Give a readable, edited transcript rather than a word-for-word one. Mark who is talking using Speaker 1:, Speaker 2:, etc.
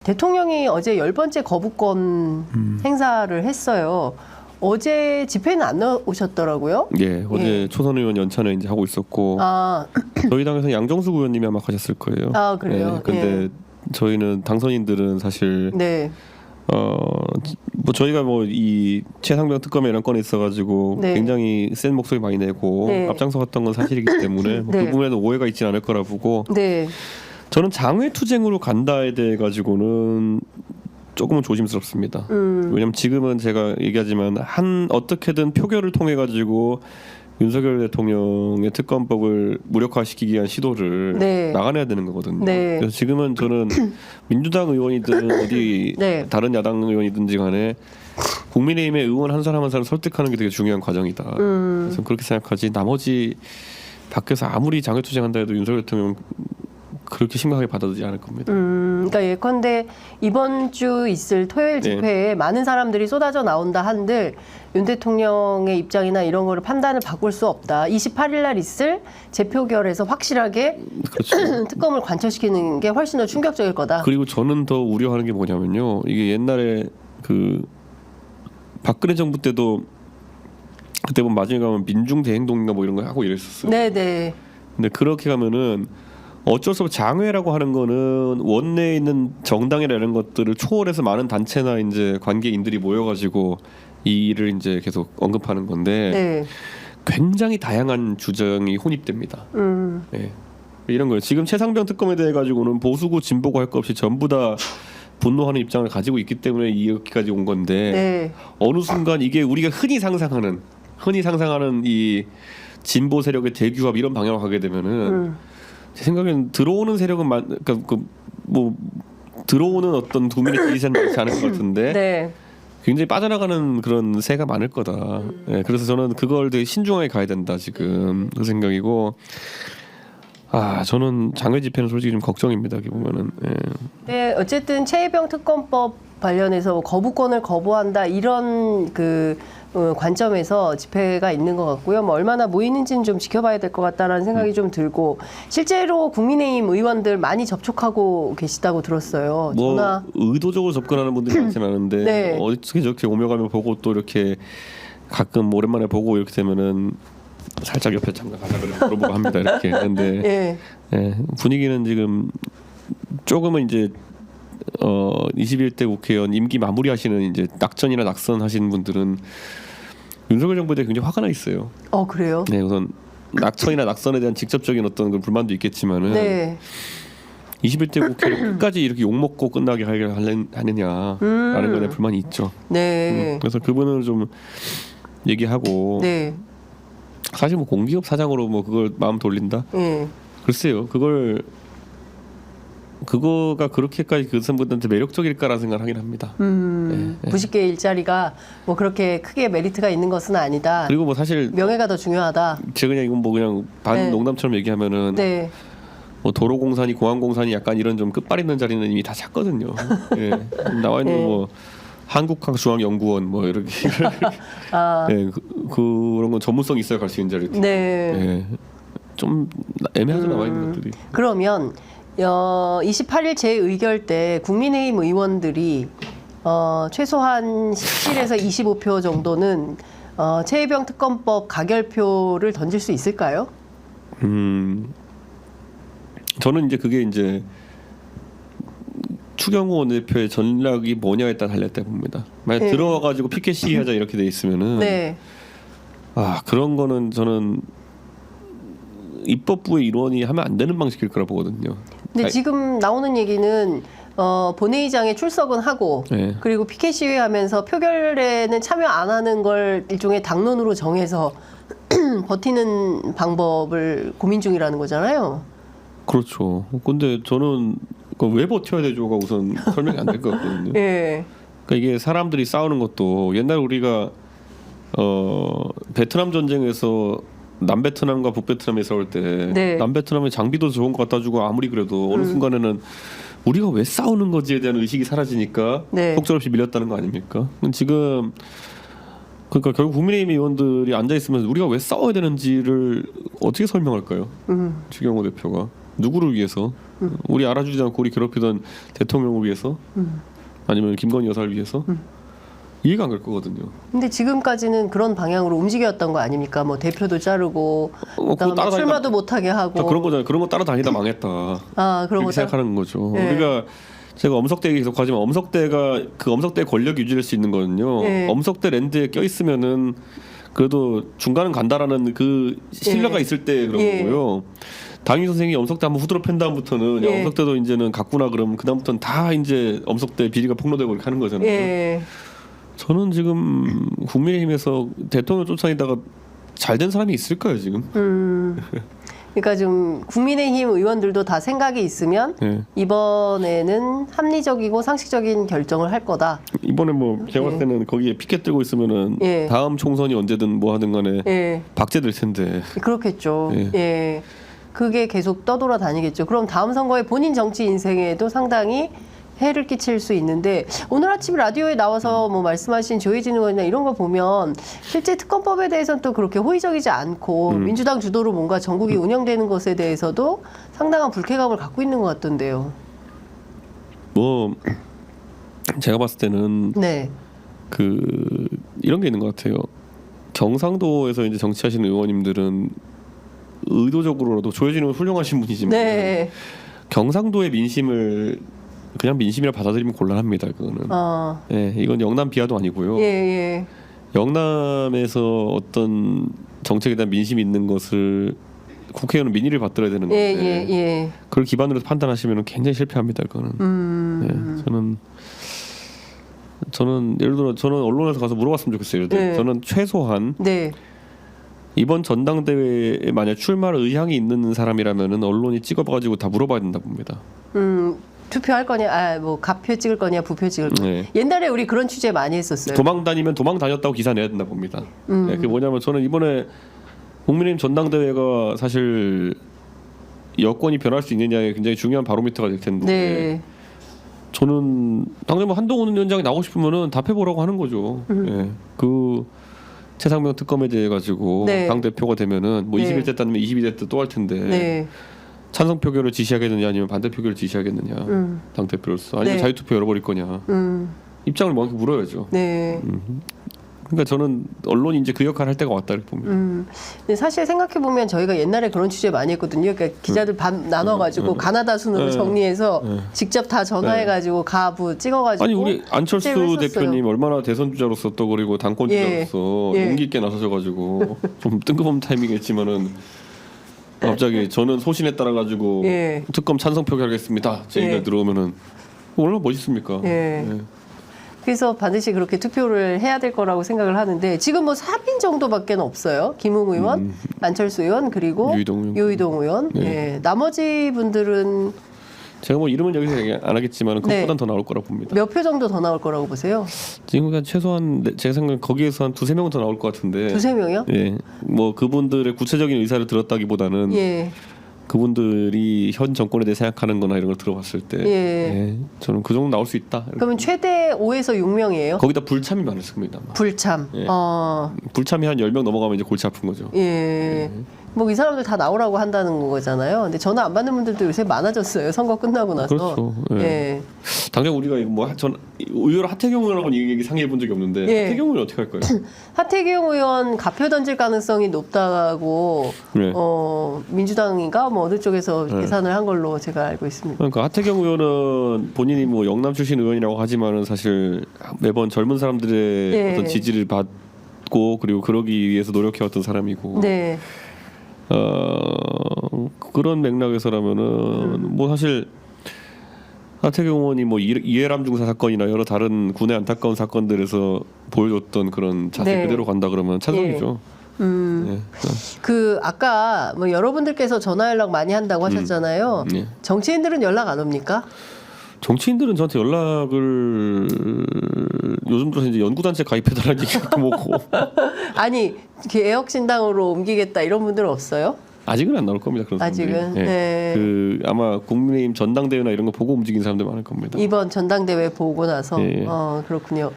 Speaker 1: 대통령이 어제 10번째 거부권 행사를 했어요. 어제 집회는 안 나오셨더라고요.
Speaker 2: 예, 어제 초선 의원 연찬회 이제 하고 있었고 저희 당에서 양정숙 의원님이 아마 가셨을 거예요.
Speaker 1: 아, 그래요?
Speaker 2: 예, 근데 저희는 당선인들은 사실
Speaker 1: 네.
Speaker 2: 뭐 저희가 뭐 이 최상병 특검에 이런 건에 있어가지고
Speaker 1: 네.
Speaker 2: 굉장히 센 목소리 많이 내고
Speaker 1: 네.
Speaker 2: 앞장서갔던 건 사실이기 때문에 뭐
Speaker 1: 네.
Speaker 2: 그 부분에도 오해가 있지 않을 거라 보고
Speaker 1: 네.
Speaker 2: 저는 장외투쟁으로 간다에 대해 가지고는 조금은 조심스럽습니다. 왜냐면 지금은 제가 얘기하지만 어떻게든 표결을 통해 가지고 윤석열 대통령의 특검법을 무력화시키기 위한 시도를
Speaker 1: 네.
Speaker 2: 막아내야 되는 거거든요.
Speaker 1: 네.
Speaker 2: 그래서 지금은 저는 민주당 의원이든 어디
Speaker 1: 네.
Speaker 2: 다른 야당 의원이든지 간에 국민의힘의 의원 한 사람 한 사람 설득하는 게 되게 중요한 과정이다. 그래서 그렇게 생각하지 나머지 밖에서 아무리 장외투쟁한다 해도 윤석열 대통령 그렇게 심각하게 받아들이지 않을 겁니다.
Speaker 1: 그러니까 예컨대 이번 주 있을 토요일 집회에 많은 사람들이 쏟아져 나온다 한들 윤 대통령의 입장이나 이런 거를 판단을 바꿀 수 없다. 28일 날 있을 재표결에서 확실하게
Speaker 2: 그렇죠.
Speaker 1: 특검을 관철시키는 게 훨씬 더 충격적일 거다.
Speaker 2: 그리고 저는 더 우려하는 게 뭐냐면요. 이게 옛날에 그 박근혜 정부 때도 그때 보면 마지막에 가면 민중대행동인가 뭐 이런 거 하고 이랬었어요.
Speaker 1: 네네.
Speaker 2: 근데 그렇게 가면은 어쩔 수 없이 장외라고 하는 거는 원내에 있는 정당이라는 것들을 초월해서 많은 단체나 이제 관계인들이 모여가지고 이 일을 이제 계속 언급하는 건데
Speaker 1: 네.
Speaker 2: 굉장히 다양한 주장이 혼입됩니다. 네. 이런 거예요. 지금 최상병 특검에 대해 가지고는 보수고 진보고 할 것 없이 전부 다 분노하는 입장을 가지고 있기 때문에 이렇게까지 온 건데
Speaker 1: 네.
Speaker 2: 어느 순간 이게 우리가 흔히 상상하는 이 진보 세력의 대규합 이런 방향으로 가게 되면은 제 생각엔 들어오는 세력은 그러니까 뭐 들어오는 어떤 국민의 지지세는 많지 않을 것 같은데
Speaker 1: 네.
Speaker 2: 굉장히 빠져나가는 그런 새가 많을 거다. 네, 그래서 저는 그걸 되게 신중하게 가야 된다 지금 그 생각이고 저는 장외 집회는 솔직히 좀 걱정입니다. 이렇게 보면은. 예.
Speaker 1: 네, 어쨌든 최혜병 특검법 관련해서 거부권을 거부한다 이런 관점에서 집회가 있는 것 같고요. 뭐 얼마나 모이는지는 좀 지켜봐야 될 것 같다라는 생각이 좀 들고 실제로 국민의힘 의원들 많이 접촉하고 계시다고 들었어요.
Speaker 2: 뭐
Speaker 1: 전화.
Speaker 2: 의도적으로 접근하는 분들이 많지는 않은데
Speaker 1: 네.
Speaker 2: 어떻게 저렇게 오며 가며 보고 또 이렇게 가끔 오랜만에 보고 이렇게 되면은 살짝 옆에 잠깐 가자 그러면 물어보고 합니다. 이렇게. 근데
Speaker 1: 네.
Speaker 2: 예, 분위기는 지금 조금은 이제 21대 국회의원 임기 마무리하시는 이제 낙전이나 낙선하시는 분들은 윤석열 정부에 대해 굉장히 화가 나 있어요.
Speaker 1: 그래요?
Speaker 2: 네, 우선 낙천이나 낙선에 대한 직접적인 어떤 그 불만도 있겠지만은
Speaker 1: 네.
Speaker 2: 21대 국회를 끝까지 이렇게 욕 먹고 끝나게 하느냐라는 것에 불만이 있죠.
Speaker 1: 네.
Speaker 2: 그래서 그분을 좀 얘기하고
Speaker 1: 네.
Speaker 2: 사실 뭐 공기업 사장으로 뭐 그걸 마음 돌린다.
Speaker 1: 네.
Speaker 2: 글쎄요, 그거가 그렇게까지 그 사람들한테 매력적일까라는 생각을 하긴 합니다. 네.
Speaker 1: 90개 일자리가 뭐 그렇게 크게 메리트가 있는 것은 아니다.
Speaker 2: 그리고 뭐 사실
Speaker 1: 명예가 더 중요하다.
Speaker 2: 제가 그냥 이건 뭐 그냥 반 농담처럼 얘기하면은
Speaker 1: 네.
Speaker 2: 뭐 도로공사니 공항공사니 약간 이런 좀 끝발 있는 자리는 이미 다 찼거든요. 예. 나와 있는 뭐 한국학중앙연구원 뭐 이렇게 예, 그런 건 전문성 있어야 갈 수 있는 자리.
Speaker 1: 네.
Speaker 2: 예. 좀 애매하게 나와 있는 것들이.
Speaker 1: 그러면 28일 재의결 때 국민의힘 의원들이 최소한 17에서 25표 정도는 최혜병 특검법 가결표를 던질 수 있을까요?
Speaker 2: 저는 이제 그게 이제 추경호 원내대표의 전략이 뭐냐에 따라 달렸다 봅니다. 만약 들어와가지고 피켓 시위하자 이렇게 돼 있으면은
Speaker 1: 네.
Speaker 2: 그런 거는 저는 입법부의 일원이 하면 안 되는 방식일 거라 보거든요.
Speaker 1: 근데 지금 나오는 얘기는 본회의장에 출석은 하고
Speaker 2: 네.
Speaker 1: 그리고 피켓 시위하면서 표결에는 참여 안 하는 걸 일종의 당론으로 정해서 버티는 방법을 고민 중이라는 거잖아요.
Speaker 2: 그렇죠. 근데 저는 왜 버텨야 되죠가 우선 설명이 안 될 것 같거든요.
Speaker 1: 네.
Speaker 2: 그러니까 이게 사람들이 싸우는 것도 옛날 우리가 베트남 전쟁에서 남베트남과 북베트남에 싸울 때 남베트남의 장비도 좋은 거 갖다 주고 아무리 그래도 어느 순간에는 우리가 왜 싸우는 거지에 대한 의식이 사라지니까 속절없이 밀렸다는 거 아닙니까? 지금 그러니까 결국 국민의힘 의원들이 앉아 있으면 우리가 왜 싸워야 되는지를 어떻게 설명할까요? 추경호 대표가 누구를 위해서? 우리 알아주지 않고 우리 괴롭히던 대통령을 위해서 아니면 김건희 여사를 위해서 이해가 안 갈 거거든요.
Speaker 1: 근데 지금까지는 그런 방향으로 움직였던 거 아닙니까? 뭐 대표도 자르고 그다음에 출마도 못하게 하고
Speaker 2: 그런 거잖아요. 그런 거 따라다니다 망했다.
Speaker 1: 그런 거
Speaker 2: 생각하는 거죠.
Speaker 1: 네.
Speaker 2: 우리가 제가 엄석대 얘기 계속하지만 엄석대가 그 엄석대 권력 유지할 수 있는 거는요.
Speaker 1: 네.
Speaker 2: 엄석대 랜드에 껴 있으면은 그래도 중간은 간다라는 그 신뢰가 있을 때 그런 거고요. 당임 선생이 엄석대 한번 후드로 팬 다음부터는 야, 엄석대도 이제는 갔구나 그러면 그 다음부터는 다 이제 엄석대 비리가 폭로되고 이렇게 하는 거잖아요. 저는 지금 국민의힘에서 대통령 쫓아다니다가 잘된 사람이 있을까요 지금?
Speaker 1: 그러니까 좀 국민의힘 의원들도 다 생각이 있으면 이번에는 합리적이고 상식적인 결정을 할 거다.
Speaker 2: 이번에 뭐 제가 봤을 때는 거기에 피켓 들고 있으면은 다음 총선이 언제든 뭐 하든 간에 박제될 텐데.
Speaker 1: 그렇겠죠. 그게 계속 떠돌아다니겠죠. 그럼 다음 선거에 본인 정치 인생에도 상당히 해를 끼칠 수 있는데 오늘 아침 라디오에 나와서 뭐 말씀하신 조혜진 의원이나 이런 거 보면 실제 특검법에 대해서는 또 그렇게 호의적이지 않고 민주당 주도로 뭔가 전국이 운영되는 것에 대해서도 상당한 불쾌감을 갖고 있는 것 같던데요.
Speaker 2: 뭐 제가 봤을 때는 그 이런 게 있는 것 같아요. 경상도에서 이제 정치하시는 의원님들은 의도적으로라도 조혜진 의원 훌륭하신 분이지만 경상도의 민심을 그냥 민심이라 받아들이면 곤란합니다. 그거는. 이건 영남 비하도 아니고요. 영남에서 어떤 정책에 대한 민심이 있는 것을 국회의원은 민의를 받들어야 되는 건데 그걸 기반으로 판단하시면 굉장히 실패합니다. 그거는. 저는 예를 들어 저는 언론에서 가서 물어봤으면 좋겠어요. 저는 최소한 이번 전당대회에 만약 출마할 의향이 있는 사람이라면은 언론이 찍어가지고 다 물어봐야 된다 봅니다.
Speaker 1: 투표할 거냐, 뭐 가표 찍을 거냐, 부표 찍을 거냐. 옛날에 우리 그런 취재 많이 했었어요.
Speaker 2: 도망 다니면 도망 다녔다고 기사 내야 된다 봅니다. 그게 뭐냐면 저는 이번에 국민의힘 전당대회가 사실 여권이 변할 수 있느냐에 굉장히 중요한 바로미터가 될 텐데 저는 당장 뭐 한동훈 위원장이 나오고 싶으면은 답해보라고 하는 거죠. 그 최상병 특검에 대해 가지고 당 대표가 되면은 뭐 21대 따면 22대 때 또 할 텐데. 찬성 표결을 지시하겠느냐 아니면 반대 표결을 지시하겠느냐 당 대표로서 아니면 자유투표 열어버릴 거냐 입장을 명확히 물어야죠. 그러니까 저는 언론이 이제 그 역할을 할 때가 왔다 이렇게 봅니다.
Speaker 1: 근데 사실 생각해 보면 저희가 옛날에 그런 취재 많이 했거든요. 그러니까 기자들 반 나눠가지고 가나다 순으로 정리해서 직접 다 전화해가지고 가부 찍어가지고.
Speaker 2: 아니 우리 안철수 대표님 얼마나 대선 주자로서 또 그리고 당권 주자로서 용기 있게 나서셔가지고 좀 뜬금없는 타이밍이겠지만은. 갑자기 저는 소신에 따라 가지고 특검 찬성 표결하겠습니다. 제 얘기가 들어오면은 얼마나 멋있습니까?
Speaker 1: 그래서 반드시 그렇게 투표를 해야 될 거라고 생각을 하는데 지금 뭐 3인 정도밖에 없어요. 김웅 의원, 안철수 의원 그리고 유이동 의원. 나머지 분들은
Speaker 2: 제가 뭐 이름은 여기서 얘기 안 하겠지만 그것보단 더 나올 거라고 봅니다.
Speaker 1: 몇 표 정도 더 나올 거라고 보세요?
Speaker 2: 지금 그냥 최소한 제가 생각엔 거기에서 한 2-3명은 더 나올 것 같은데.
Speaker 1: 2-3명이요?
Speaker 2: 뭐 그분들의 구체적인 의사를 들었다기보다는 그분들이 현 정권에 대해 생각하는 거나 이런 걸 들어봤을 때 저는 그 정도 나올 수 있다.
Speaker 1: 그러면 최대 5에서 6명이에요?
Speaker 2: 거기다 불참이 많을 겁니다.
Speaker 1: 불참.
Speaker 2: 불참이 한 10명 넘어가면 이제 골치 아픈 거죠.
Speaker 1: 뭐 이 사람들 다 나오라고 한다는 거잖아요. 근데 전화 안 받는 분들도 요새 많아졌어요. 선거 끝나고 나서.
Speaker 2: 그렇죠. 당장 우리가 뭐 전 의외로 하태경 의원하고는 이 얘기 상의해 본 적이 없는데 하태경 의원 어떻게 할 거예요?
Speaker 1: 하태경 의원 가표 던질 가능성이 높다고 민주당인가 뭐 어느 쪽에서 계산을 한 걸로 제가 알고 있습니다.
Speaker 2: 그러니까 하태경 의원은 본인이 뭐 영남 출신 의원이라고 하지만은 사실 매번 젊은 사람들의 어떤 지지를 받고 그리고 그러기 위해서 노력해왔던 사람이고. 그런 맥락에서라면은 뭐 사실 하태경 의원이 뭐 이해람 중사 사건이나 여러 다른 군의 안타까운 사건들에서 보여줬던 그런 자세 그대로 간다 그러면 찬성이죠.
Speaker 1: 그 아까 뭐 여러분들께서 전화 연락 많이 한다고 하셨잖아요. 정치인들은 연락 안 옵니까?
Speaker 2: 정치인들은 저한테 연락을 요즘 들어서 이제 연구단체 가입해달라는 얘기가 뭐고
Speaker 1: 아니 개혁신당으로 옮기겠다 이런 분들은 없어요?
Speaker 2: 아직은 안 나올 겁니다. 그런 사람들이.
Speaker 1: 아직은.
Speaker 2: 그 아마 국민의힘 전당대회나 이런 거 보고 움직인 사람들 많을 겁니다.
Speaker 1: 이번 전당대회 보고 나서 그렇군요.